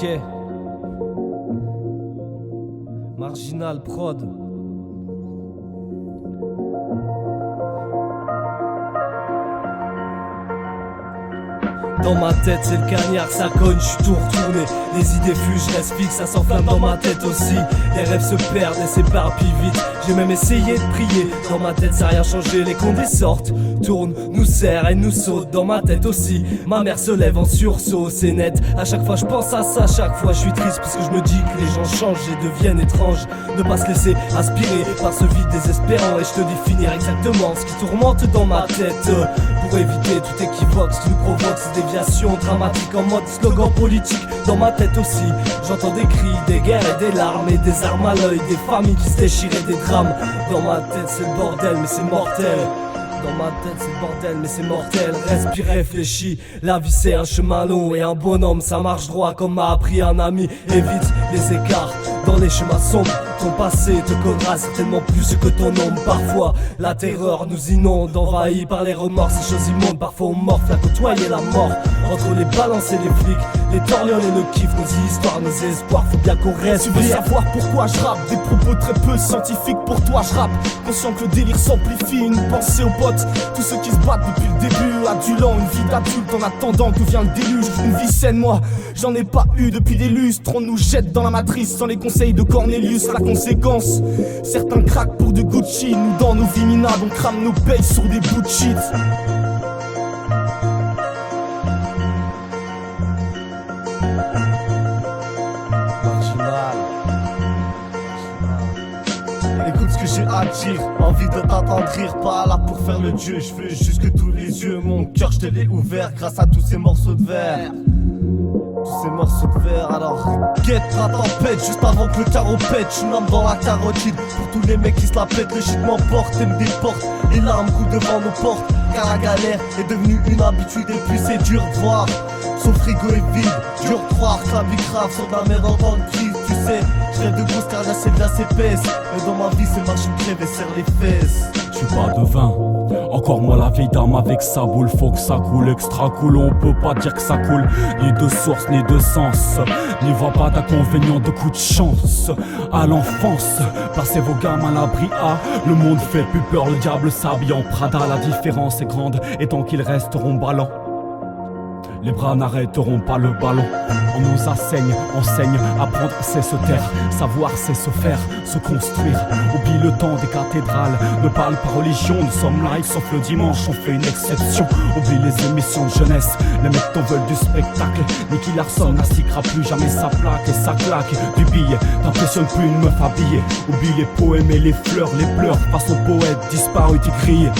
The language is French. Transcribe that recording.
Ok. Marginal Prod. Dans ma tête c'est le cagnard, ça cogne, j'suis tout retourné. Les idées fusent, je reste fixe, ça s'enflamme dans ma tête aussi. Les rêves se perdent et s'éparpillent vite. J'ai même essayé de prier, dans ma tête ça a rien changé. Les condés sortent, tournent, nous serrent et nous sautent. Dans ma tête aussi, ma mère se lève en sursaut, c'est net. À chaque fois je pense à ça, chaque fois je suis triste. Parce que je me dis que les gens changent et deviennent étranges. Ne pas se laisser aspirer par ce vide désespérant. Et je te dis finir exactement ce qui tourmente dans ma tête. Pour éviter tout équivoque, ce qui nous provoque ces déviations dramatiques en mode slogan politique. Dans ma tête aussi, j'entends des cris, des guerres et des larmes et des armes à l'œil, des familles qui se déchirent et des drames. Dans ma tête c'est le bordel mais c'est mortel. Dans ma tête c'est le bordel mais c'est mortel. Respire, réfléchis, la vie c'est un chemin long. Et un bonhomme ça marche droit comme m'a appris un ami. Évite les écarts dans les chemins sombres. Ton passé te connera certainement plus que ton ombre. Parfois la terreur nous inonde, envahi par les remords, ces choses immondes. Parfois on morfle à côtoyer la mort. Entre les balances et les flics, les torgnons et nos kiffs, nos histoires, nos espoirs, faut bien qu'on reste. Tu veux savoir pourquoi je rappe? Des propos très peu scientifiques pour toi je rappe. Conscient que le délire s'amplifie, une pensée aux potes. Tous ceux qui se battent depuis le début, adulant une vie d'adulte en attendant que vient le déluge. Une vie saine moi, j'en ai pas eu depuis des lustres. On nous jette dans la matrice sans les conseils de Cornelius. La conséquence, certains craquent pour du Gucci. Nous dans nos vies minables, on crame nos payes sur des bouts de shit. Écoute ce que j'ai à dire, envie de t'attendrir, pas là pour faire le dieu. Je veux juste que tous les yeux, mon cœur je te l'ai ouvert grâce à tous ces morceaux de verre. Tous ces morceaux de verre, alors guette la tempête juste avant que le carreau pète. Je suis une âme dans la carotide, pour tous les mecs qui se la pètent. Le shit m'emporte et me déporte, les larmes coulent devant nos portes. Car la galère est devenue une habitude et puis c'est dur de voir son frigo est vide, dur de croire que la vie grave sur la mer en temps de crise. Tu sais, je rêve de grosses carrières, c'est de la épaisse. Mais dans ma vie c'est marche une crève et serre les fesses. Je suis pas devin, encore moi la vieille dame avec sa boule. Faut que ça coule, extra cool, on peut pas dire que ça coule. Ni de source, ni de sens, n'y voit pas d'inconvénient, de coup de chance. À l'enfance, placez vos gammes à l'abri A. Le monde fait plus peur, le diable s'habille en Prada. La différence est grande, et tant qu'ils resteront ballants, les bras n'arrêteront pas le ballon. On nous enseigne, apprendre c'est se taire. Savoir c'est se faire, se construire. Oublie le temps des cathédrales, ne parle pas religion. Nous sommes live sauf le dimanche, on fait une exception. Oublie les émissions de jeunesse, les mecs t'en veulent du spectacle. Nicky Larson n'astiquera plus jamais sa plaque. Et sa claque du billet, t'impressionne plus une meuf habillée. Oublie les poèmes et les fleurs, les pleurs face aux poètes disparus, t'y crier.